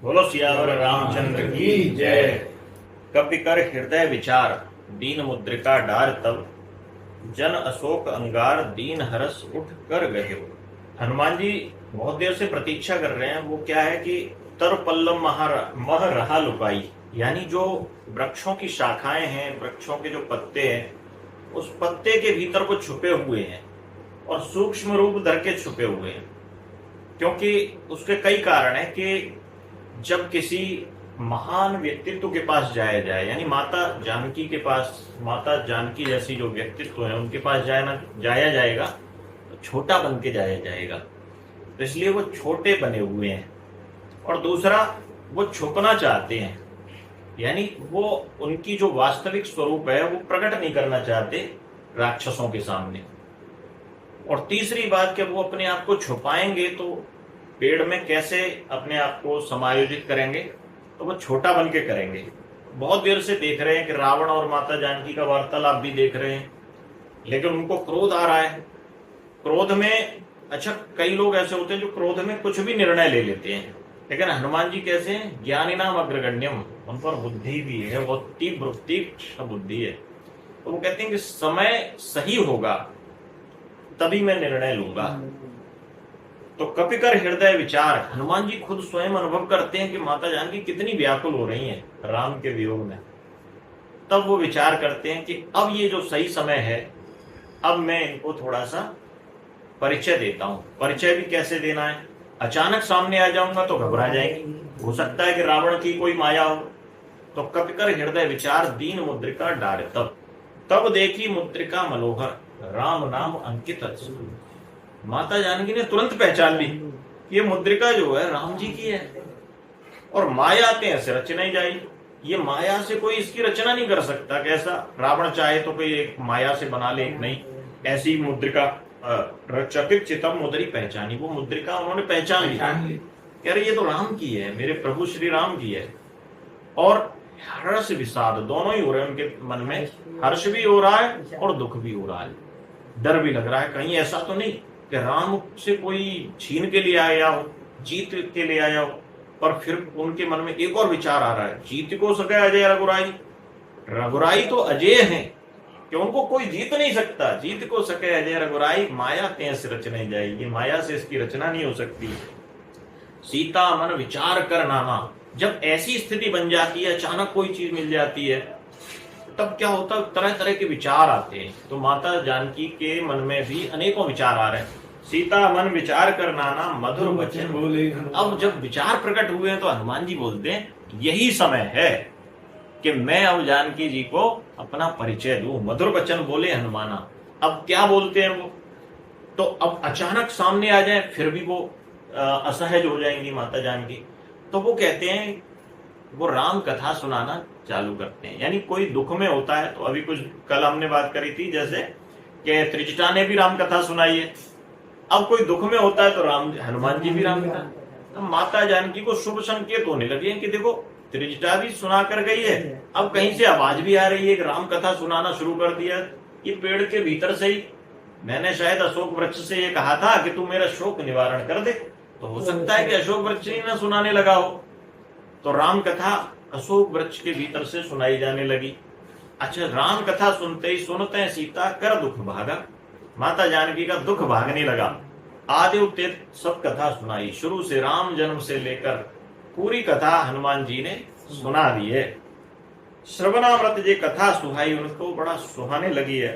बोलो सियावर रामचंद्र की जय। कपि कर हृदय विचार, दीन मुद्रिका डार तब, जन अशोक अंगार दीन हरस उठ कर गए। हनुमान जी बहुत देर से प्रतीक्षा कर रहे हैं। वो क्या है कि तर पल्लम मह रहा लुकाई, यानी जो वृक्षों की शाखाएं हैं, वृक्षों के जो पत्ते हैं, उस पत्ते के भीतर वो छुपे हुए हैं और सूक्ष्म रूप धर के छुपे हुए हैं। क्योंकि उसके कई कारण है कि जब किसी महान व्यक्तित्व के पास जाया जाए, यानी माता जानकी के पास, माता जानकी जैसी जो व्यक्तित्व है उनके पास जाया जाएगा तो छोटा बन के जाया जाएगा। तो इसलिए वो छोटे बने हुए हैं। और दूसरा, वो छुपना चाहते हैं, यानी वो उनकी जो वास्तविक स्वरूप है वो प्रकट नहीं करना चाहते राक्षसों के सामने। और तीसरी बात कि वो अपने आप को छुपाएंगे तो पेड़ में कैसे अपने आप को समायोजित करेंगे, तो वो छोटा बन के करेंगे। बहुत देर से देख रहे हैं कि रावण और माता जानकी का वार्तालाप भी देख रहे हैं, लेकिन उनको क्रोध आ रहा है। क्रोध में, अच्छा, कई लोग ऐसे होते हैं जो क्रोध में कुछ भी निर्णय ले लेते हैं, लेकिन हनुमान जी कैसे हैं? ज्ञानी नाम अग्रगण्यम, उन पर बुद्धि भी है, बहुत तीक्ष्ण बुद्धि है। तो वो कहते हैं कि समय सही होगा तभी मैं निर्णय लूंगा। तो कपि कर हृदय विचार, हनुमान जी खुद स्वयं अनुभव करते हैं कि माता जानकी कितनी व्याकुल हो रही हैं राम के वियोग में। तब वो विचार करते हैं कि अब ये जो सही समय है, अब मैं इनको थोड़ा सा परिचय देता हूं। परिचय भी कैसे देना है? अचानक सामने आ जाऊंगा तो घबरा जाएंगे, हो सकता है कि रावण की कोई माया हो। तो कपि कर हृदय विचार दीन मुद्रिका डार तब देखी मुद्रिका मनोहर, राम नाम अंकित। माता जानकी ने तुरंत पहचान ली ये मुद्रिका जो है राम जी की है। और माया ते ऐसे रच नहीं जाई, ये माया से कोई इसकी रचना नहीं कर सकता। कैसा? रावण चाहे तो कोई एक माया से बना ले, एक नहीं, ऐसी मुद्रिका चकित चितम मुद्री पहचानी। वो मुद्रिका उन्होंने पहचान ली, कह रहे ये तो राम की है, मेरे प्रभु श्री राम की है। और हर्ष विषाद दोनों ही हो रहे हैं उनके मन में, हर्ष भी हो रहा है और दुख भी हो रहा है। डर भी लग रहा है कहीं ऐसा तो नहीं कि राम से कोई छीन के लिए आया हो, जीत के लिए आया हो। पर फिर उनके मन में एक और विचार आ रहा है, जीत को सके अजय रघुराई। रघुराई तो अजय हैं कि उनको कोई जीत नहीं सकता। जीत को सके अजय रघुराई, माया तेज रच नहीं जाएगी, माया से इसकी रचना नहीं हो सकती। सीता मन विचार कर नामा, जब ऐसी स्थिति बन जाती है, अचानक कोई चीज मिल जाती है, तब क्या होता, तरह तरह के विचार आते हैं। तो माता जानकी के मन में भी अनेकों विचार आ रहे हैं। सीता मन विचार कर नाना मधुर वचन बोले। अब जब विचार प्रकट हुए हैं तो हनुमान जी बोलते हैं यही समय है कि मैं अब जानकी जी को अपना परिचय दूं। मधुर वचन बोले हनुमाना। अब क्या बोलते हैं वो? तो अब अचानक सामने आ जाए फिर भी वो असहज हो जाएंगी माता जानकी। तो वो कहते हैं, वो राम कथा सुनाना चालू करते हैं। यानी कोई दुख में होता है, तो अभी कुछ कल हमने बात करी थी जैसे कि त्रिजटा ने भी राम कथा सुनाई है। अब कोई दुख में होता है तो हनुमान जी भी राम कथा। तो माता जानकी को शुभ संकेत होने लगे कि देखो त्रिजटा भी सुना कर गई है, अब कहीं से आवाज भी आ रही है कि राम कथा सुनाना शुरू कर दिया। ये पेड़ के भीतर से ही मैंने शायद अशोक वृक्ष से ये कहा था कि तू मेरा शोक निवारण कर दे, तो हो सकता है कि अशोक वृक्ष ही ना सुनाने लगा हो। तो राम कथा अशोक वृक्ष के भीतर से सुनाई जाने लगी। अच्छा, राम कथा सुनते ही सुनते सीता कर दुख भागा, माता जानकी का दुख भागने लगा। आदि उतेत सब कथा सुनाई, शुरू से राम जन्म से लेकर पूरी कथा हनुमान जी ने सुना दी है। श्रवणामृत जे कथा सुहाई, उनको बड़ा सुहाने लगी है।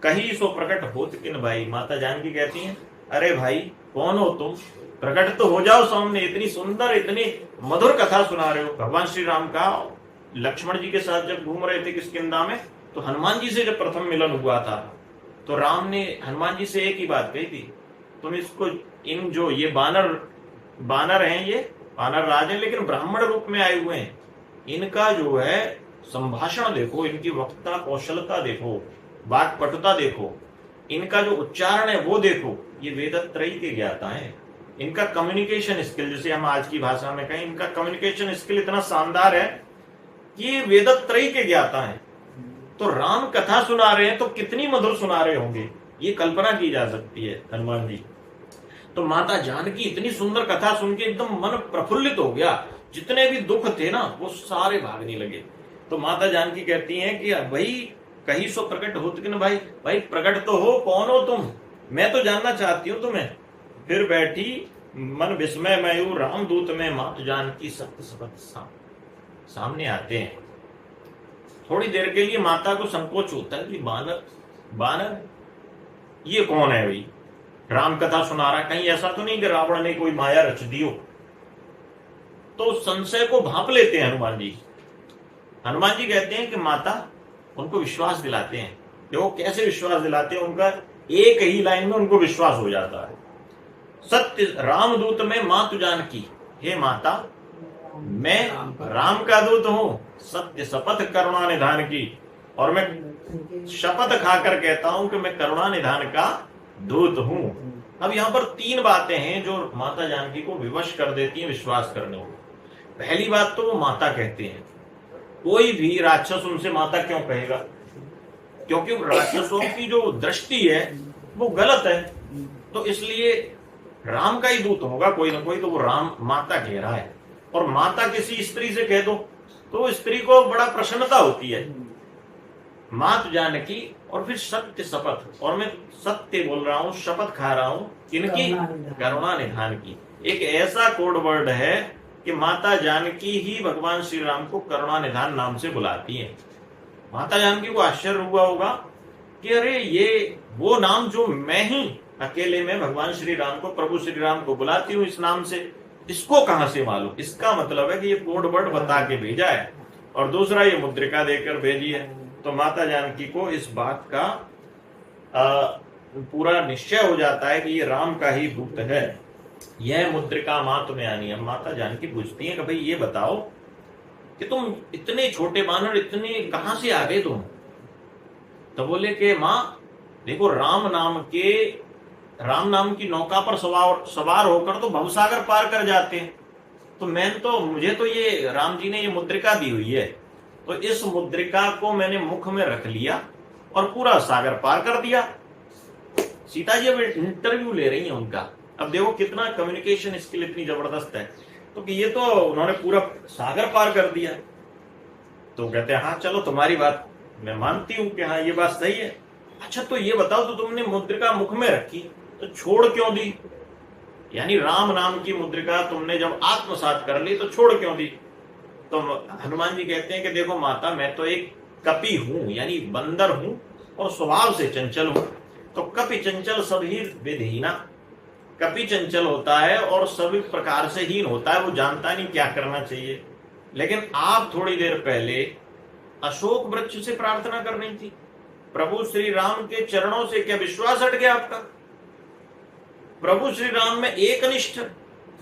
कही सो प्रकट होत किन भाई, माता जानकी कहती हैं अरे भाई कौन हो तुम, प्रकट तो हो जाओ सामने, इतनी सुंदर इतनी मधुर कथा सुना रहे हो। भगवान श्री राम का लक्ष्मण जी के साथ जब घूम रहे थे किष्किंधा में, तो हनुमान जी से जब प्रथम मिलन हुआ था तो राम ने हनुमान जी से एक ही बात कही थी, तुम इसको, इन जो ये बानर हैं, ये बानर राज हैं लेकिन ब्राह्मण रूप में आए हुए हैं, इनका जो है संभाषण देखो, इनकी वक्ता कौशलता देखो, वाक्पटुता देखो, इनका जो उच्चारण है वो देखो, ये वेदत्रयी के ज्ञाता है। इनका कम्युनिकेशन स्किल, जैसे हम आज की भाषा में कहें, इनका कम्युनिकेशन स्किल इतना शानदार है कि ये वेदत्रयी के ज्ञाता है। तो राम कथा सुना रहे हैं तो कितनी मधुर सुना रहे होंगे, ये कल्पना की जा सकती है हनुमान जी। तो माता जानकी इतनी सुंदर कथा सुन के एकदम मन प्रफुल्लित हो गया, जितने भी दुख थे ना वो सारे भागने लगे। तो माता जानकी कहती हैं कि भाई कहीं सो प्रकट हो कि ना, भाई भाई प्रकट तो हो, कौन हो तुम, मैं तो जानना चाहती हूँ तुम्हें। फिर बैठी मन विस्मय मयूर रामदूत में मात जानकी सत्य सपथ सामने आते हैं। थोड़ी देर के लिए माता को संकोच होता है कि बानर बानर ये कौन है भाई, राम कथा सुना रहा है, कहीं ऐसा तो नहीं कि रावण ने कोई माया रच दी हो। तो संशय को भांप लेते हैं हनुमान जी। हनुमान जी कहते हैं कि माता उनको विश्वास दिलाते हैं। देखो कैसे विश्वास दिलाते हैं, उनका एक ही लाइन में उनको विश्वास हो जाता है। सत्य रामदूत में माँ तु जानकी, हे माता मैं राम का दूत हूं, सत्य शपथ करुणा निधान की, और मैं शपथ खाकर कहता हूं कि मैं करुणा निधान का दूत हूं। अब यहां पर तीन बातें हैं जो माता जानकी को विवश कर देती हैं विश्वास करने को। पहली बात तो वो माता कहते हैं, कोई भी राक्षस उनसे माता क्यों कहेगा, क्योंकि राक्षसों की जो दृष्टि है वो गलत है, तो इसलिए राम का ही दूत होगा कोई ना कोई, तो वो राम माता कह रहा है। और माता किसी स्त्री से कह दो तो स्त्री को बड़ा प्रसन्नता होती है। मात जानकी और फिर सत्य शपथ, और मैं सत्य बोल रहा हूं, शपथ खा रहा हूं किनकी, करुणा निधान की। एक ऐसा कोड वर्ड है कि माता जानकी ही भगवान श्री राम को करुणा निधान नाम से बुलाती हैं। माता जानकी को आश्चर्य हुआ होगा कि अरे ये वो नाम जो मैं ही अकेले में भगवान श्री राम को, प्रभु श्री राम को बुलाती हूँ इस नाम से, इसको कहां से मालूम। इसका मतलब है कि ये कोड वर्ड बता के भेजा है, और दूसरा ये मुद्रिका देकर भेजी है। तो माता जानकी को इस बात का पूरा निश्चय हो जाता है कि ये राम का ही दूत है। यह मुद्रिका माँ तुम्हें आनी। अब माता जानकी पूछती है कि भाई ये बताओ कि तुम इतने छोटे बानर इतने कहां से आ गए तुम। तो बोले कि माँ देखो राम नाम की नौका पर सवार होकर तो भवसागर पार कर जाते हैं, तो मुझे तो ये राम जी ने ये मुद्रिका दी हुई है, तो इस मुद्रिका को मैंने मुख में रख लिया और पूरा सागर पार कर दिया। सीता जी अब इंटरव्यू ले रही हैं उनका। अब देखो कितना कम्युनिकेशन स्किल इतनी जबरदस्त है। तो कि ये तो उन्होंने पूरा सागर पार कर दिया। तो कहते हैं हाँ चलो तुम्हारी बात मैं मानती हूं कि हाँ ये बात सही है। अच्छा तो ये बताओ, तो तुमने मुद्रिका मुख में रखी तो छोड़ क्यों दी, यानी राम नाम की मुद्रिका तुमने जब आत्मसात कर ली तो छोड़ क्यों दी। तो हनुमान जी कहते हैं कि देखो माता मैं तो एक कपि हूं, यानी बंदर हूं और स्वभाव से चंचल हूं। तो कपि चंचल सभी विधहीना, कपि चंचल होता है और सभी प्रकार से हीन होता है, वो जानता नहीं क्या करना चाहिए। लेकिन आप थोड़ी देर पहले अशोक वृक्ष से प्रार्थना कर रही थी, प्रभु श्री राम के चरणों से क्या विश्वास हट गया आपका। प्रभु श्री राम में एक निष्ठ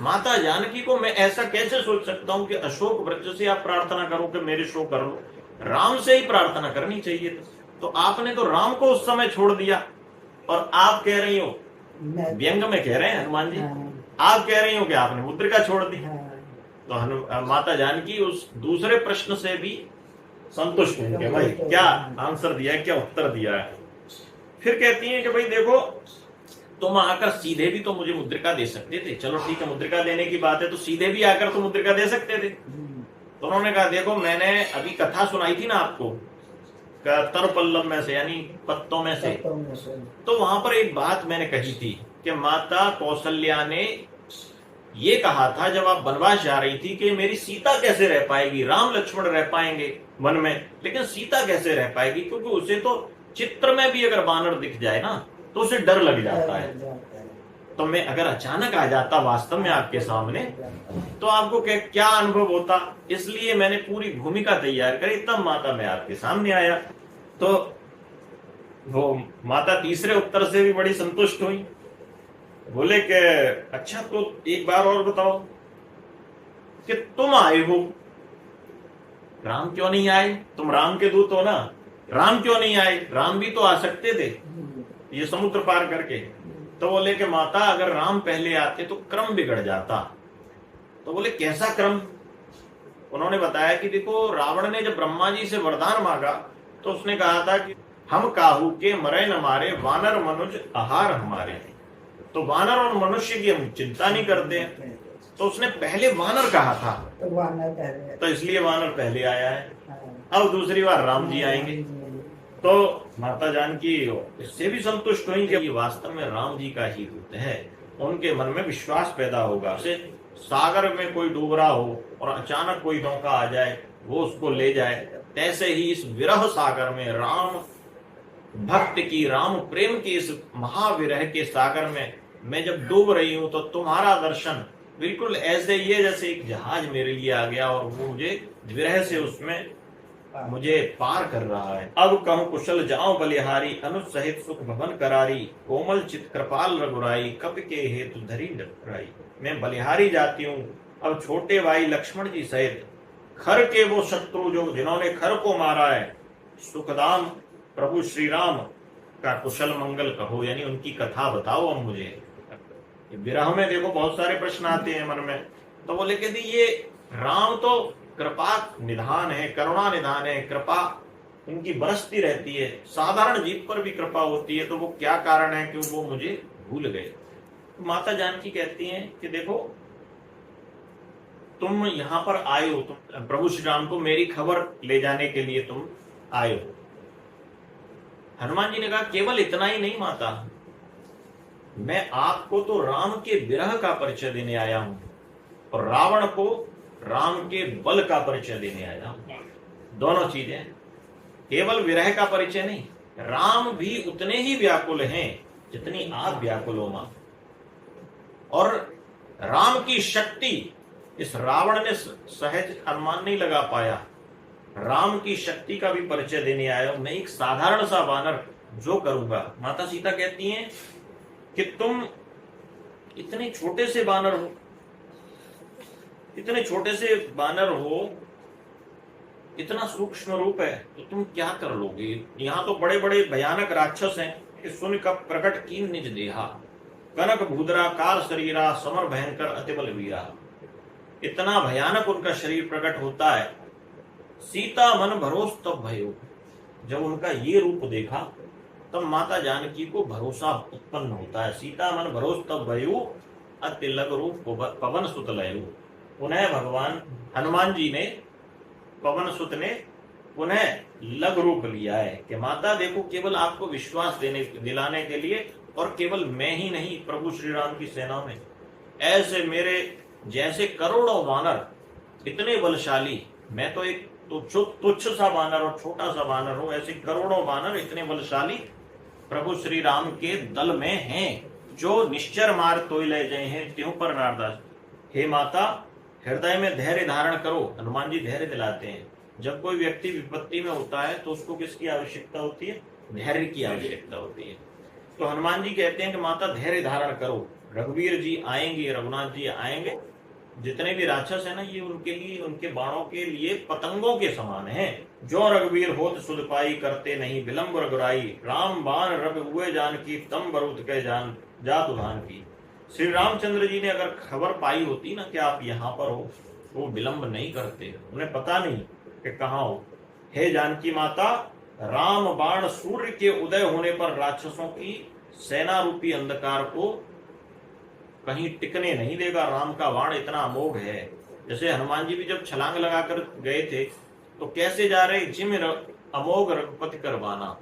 माता जानकी को मैं ऐसा कैसे सोच सकता हूं कि अशोक वृक्ष से आप प्रार्थना करो कि मेरे शो कर लो, राम से ही प्रार्थना करनी चाहिए तो आपने तो राम को उस समय छोड़ दिया। और आप कह रही हो, व्यंग में कह रहे हैं हनुमान जी, आप कह रही हो कि आपने मुद्रिका छोड़ दी। तो माता जानकी उस दूसरे प्रश्न से भी संतुष्ट होंगे, भाई क्या आंसर दिया है, क्या उत्तर दिया है। फिर कहती हैं कि भाई देखो तुम आकर सीधे भी तो मुझे मुद्रिका दे सकते थे, चलो ठीक है मुद्रिका देने की बात है तो सीधे भी आकर तो मुद्रिका दे सकते थे। तो उन्होंने कहा देखो मैंने अभी कथा सुनाई थी ना आपको तर पल्लव में से, यानी पत्तों में से, तो वहां पर एक बात मैंने कही थी कि माता कौशल्या ने ये कहा था जब आप वनवास जा रही थी कि मेरी सीता कैसे रह पाएगी, राम लक्ष्मण रह पाएंगे वन में लेकिन सीता कैसे रह पाएगी, क्योंकि उसे तो चित्र में भी अगर बानर दिख जाए ना तो उसे डर लग जाता है। तो मैं अगर अचानक आ जाता वास्तव में आपके सामने तो आपको क्या अनुभव होता, इसलिए मैंने पूरी भूमिका तैयार करी तब माता मैं आपके सामने आया। तो वो माता तीसरे उत्तर से भी बड़ी संतुष्ट हुई, बोले कि अच्छा तो एक बार और बताओ कि तुम आए हो, राम क्यों नहीं आए, तुम राम के दूत हो ना, राम क्यों नहीं आए, राम भी तो आ सकते थे ये समुद्र पार करके। तो बोले कि माता अगर राम पहले आते तो क्रम बिगड़ जाता। तो बोले कैसा क्रम। उन्होंने बताया कि देखो रावण ने जब ब्रह्मा जी से वरदान मांगा तो उसने कहा था कि हम काहू के मरे न मारे वानर मनुज आहार हमारे। तो वानर और मनुष्य की हम चिंता नहीं करते हैं, तो उसने पहले वानर कहा था, तो वानर पहले, तो इसलिए वानर पहले आया है। अब दूसरी बार राम जी आएंगे, तो माता जानकी इससे भी संतुष्ट हुई कि ये वास्तव में राम जी का ही दूत है। उनके मन में विश्वास पैदा होगा। जैसे सागर में कोई डूब रहा हो और अचानक कोई नौका आ जाए, वो उसको ले जाए, तैसे ही इस विरह सागर में, राम भक्त की, राम प्रेम की इस महाविरह के सागर में मैं जब डूब रही हूं, तो तुम्हारा दर्शन बिल्कुल ऐसे ही है जैसे एक जहाज मेरे लिए आ गया और वो मुझे विरह से उसमें मुझे पार कर रहा है। अब कहूं कुशल जाऊं बलिहारी, अनुज सहित सुख भवन करारी, कोमल चित कृपाल रघुराई, कप के हेतु धरी डराई। मैं बलिहारी जाती हूँ, अब छोटे भाई लक्ष्मण जी सहित खर के वो शत्रु जो जिन्होंने खर को मारा है, सुखदाम प्रभु श्री राम का कुशल मंगल कहो, यानी उनकी कथा बताओ अब मुझे। विरह में देखो बहुत सारे प्रश्न आते हैं मन में, तो बोले कि ये राम तो कृपा निधान है, करुणा निधान है, कृपा उनकी बरसती रहती है, साधारण जीव पर भी कृपा होती है, तो वो क्या कारण है कि वो मुझे भूल गए। तो माता जानकी कहती हैं कि देखो तुम यहां पर आए हो, तुम प्रभु श्री राम को मेरी खबर ले जाने के लिए तुम आए हो। हनुमान जी ने कहा केवल इतना ही नहीं माता, मैं आपको तो राम के विरह का परिचय देने आया हूं और रावण को राम के बल का परिचय देने आया हूं। दोनों चीजें, केवल विरह का परिचय नहीं, राम भी उतने ही व्याकुल हैं जितनी आप व्याकुल हो मां। और राम की शक्ति इस रावण ने सहज अनुमान नहीं लगा पाया, राम की शक्ति का भी परिचय देने आया। मैं एक साधारण सा वानर जो करूंगा। माता सीता कहती हैं कि तुम इतने छोटे से वानर हो, इतने छोटे से वानर हो, इतना सूक्ष्म रूप है, तो तुम क्या कर लोगे? यहाँ तो बड़े बड़े भयानक राक्षस हैं कि सुन कब प्रकट कीन निज देहा, कनक भूदरा काल शरीरा, समर भयंकर अतिबल वीरा। इतना भयानक उनका शरीर प्रकट होता है। सीता मन भरोस तब भयो, जब उनका ये रूप देखा तब माता जानकी को भरोसा उत्पन्न होता है। सीता मन भरोस तब भयो, अति लग रूप पवन सुत लयु। पुनः भगवान हनुमान जी ने, पवन सुत ने पुनः लग रूप लिया है कि माता देखो, केवल आपको विश्वास दिलाने के लिए, और केवल मैं ही नहीं, प्रभु श्री राम की सेना में ऐसे मेरे जैसे करोड़ों वानर इतने बलशाली, मैं तो एक तुच्छ सा वानर और छोटा सा वानर हूं, ऐसे करोड़ों वानर इतने बलशाली प्रभु श्री राम के दल में हैं, जो निश्चर मार तोय ले गए हैं त्यों पर नारदास। हे माता, हृदय में धैर्य धारण करो। हनुमान जी धैर्य दिलाते हैं। जब कोई व्यक्ति विपत्ति में होता है तो उसको किसकी आवश्यकता होती है? धैर्य की आवश्यकता होती है। तो हनुमान जी कहते हैं कि माता धैर्य धारण करो, रघुवीर जी आएंगे, रघुनाथ जी आएंगे। जितने भी राक्षस है ना, ये उनके लिए, उनके बाणों के लिए पतंगों के समान हैं। जो रघुवीर होत सुध पाई, करते नहीं विलंब रघुराई, राम बाण रघु हुए जान की, तम बरूद के जान जात उधान की। श्री रामचंद्र जी ने अगर खबर पाई होती ना कि आप यहाँ पर हो, वो विलंब नहीं करते, उन्हें पता नहीं कि कहाँ हो। हे जानकी माता, राम बाण सूर्य के उदय होने पर राक्षसों की सेना रूपी अंधकार को कहीं टिकने नहीं देगा। राम का बाण इतना अमोघ है। जैसे हनुमान जी भी जब छलांग लगाकर गए थे तो कैसे जा रहे, जिम अमोघ रघुपति करवाना,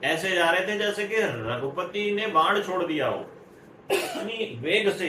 ऐसे जा रहे थे जैसे कि रघुपति ने बाण छोड़ दिया हो। इतनी वेग से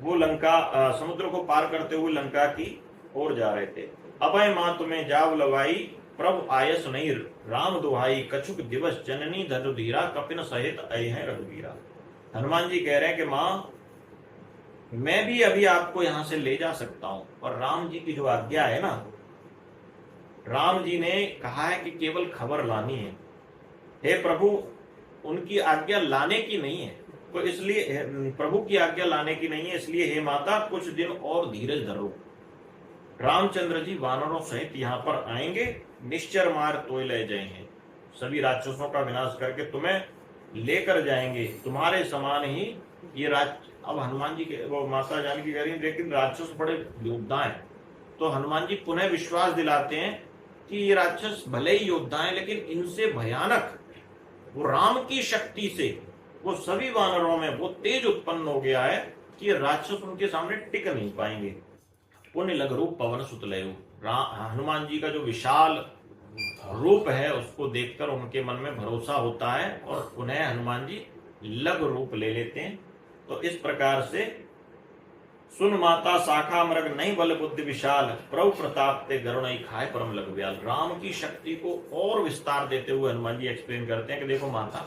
वो लंका, समुद्र को पार करते हुए लंका की ओर जा रहे थे। अभय मां तुम्हें जाव लवाई, प्रभु आयस नहीं राम दुहाई, कछुक दिवस जननी धनु धीरा, कपिन सहित अय है रघुवीरा। हनुमान जी कह रहे हैं कि मां, मैं भी अभी आपको यहां से ले जा सकता हूं, और राम जी की जो आज्ञा है ना, राम जी ने कहा है कि केवल खबर लानी है। हे प्रभु, उनकी आज्ञा लाने की नहीं है, तो इसलिए प्रभु की आज्ञा लाने की नहीं है, इसलिए हे माता कुछ दिन और धीरज धरो। रामचंद्र जी वानरों सहित यहाँ पर आएंगे, निश्चर मार तोय ले जाएंगे, सभी राक्षसों का विनाश करके तुम्हें लेकर जाएंगे। तुम्हारे समान ही ये अब हनुमान जी के, वो माता जानकी कह रही है, लेकिन राक्षस बड़े योद्धा हैं। तो हनुमान जी पुनः विश्वास दिलाते हैं कि ये राक्षस भले ही योद्धा हैं, लेकिन इनसे भयानक वो राम की शक्ति से वो सभी वानरों में वो तेज उत्पन्न हो गया है कि राक्षस उनके सामने टिक नहीं पाएंगे। पुण्य लघु रूप पवन सुतलयु, हनुमान जी का जो विशाल रूप है उसको देखकर उनके मन में भरोसा होता है और उन्हें हनुमान जी लघु रूप ले लेते हैं। तो इस प्रकार से सुन माता शाखा मृग नहीं बल बुद्धि विशाल, प्रभु प्रताप ते गरुण खाए परम लघु व्याल। राम की शक्ति को और विस्तार देते हुए हनुमान जी एक्सप्लेन करते हैं कि देखो माता,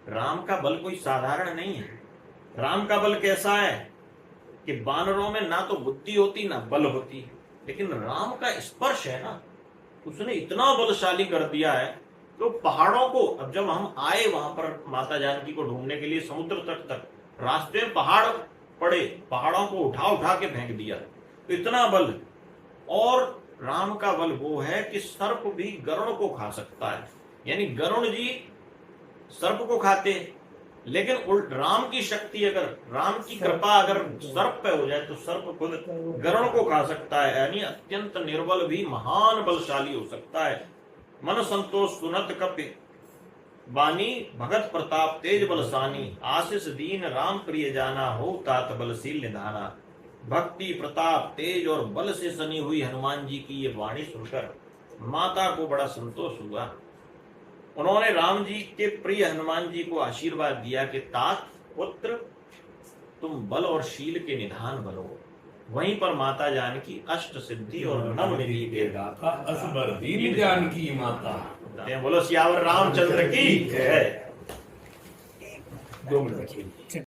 राम का बल कोई साधारण नहीं है। राम का बल कैसा है कि वानरों में ना तो बुद्धि होती ना बल होती, लेकिन राम का स्पर्श है ना, उसने इतना बलशाली कर दिया है तो पहाड़ों को, अब जब हम आए वहां पर माता जानकी को ढूंढने के लिए समुद्र तट तक, रास्ते में पहाड़ पड़े, पहाड़ों को उठा उठा के फेंक दिया, तो इतना बल। और राम का बल वो है कि सर्प भी गरुड़ को खा सकता है, यानी गरुड़ जी सर्प को खाते, लेकिन उल्ट राम की शक्ति, अगर राम की कृपा अगर सर्प पे हो जाए तो सर्प खुद गरुड़ को खा सकता है, यानी अत्यंत निर्बल भी महान बलशाली हो सकता है। मन संतोष सुनत कपि बानी, भगत प्रताप तेज बलसानी, आशीष दीन राम प्रिय जाना, हो तात बलशील निधाना। भक्ति प्रताप तेज और बल से सनी हुई हनुमान जी की ये वाणी सुनकर माता को बड़ा संतोष हुआ। उन्होंने राम जी के प्रिय हनुमान जी को आशीर्वाद दिया कि तात पुत्र, तुम बल और शील के निधान बनो। वहीं पर माता जानकी अष्ट सिद्धि और नव निधि के दाता असबर दीन जानकी माता। बोलो सियावर रामचंद्र की जय। 2 मिनट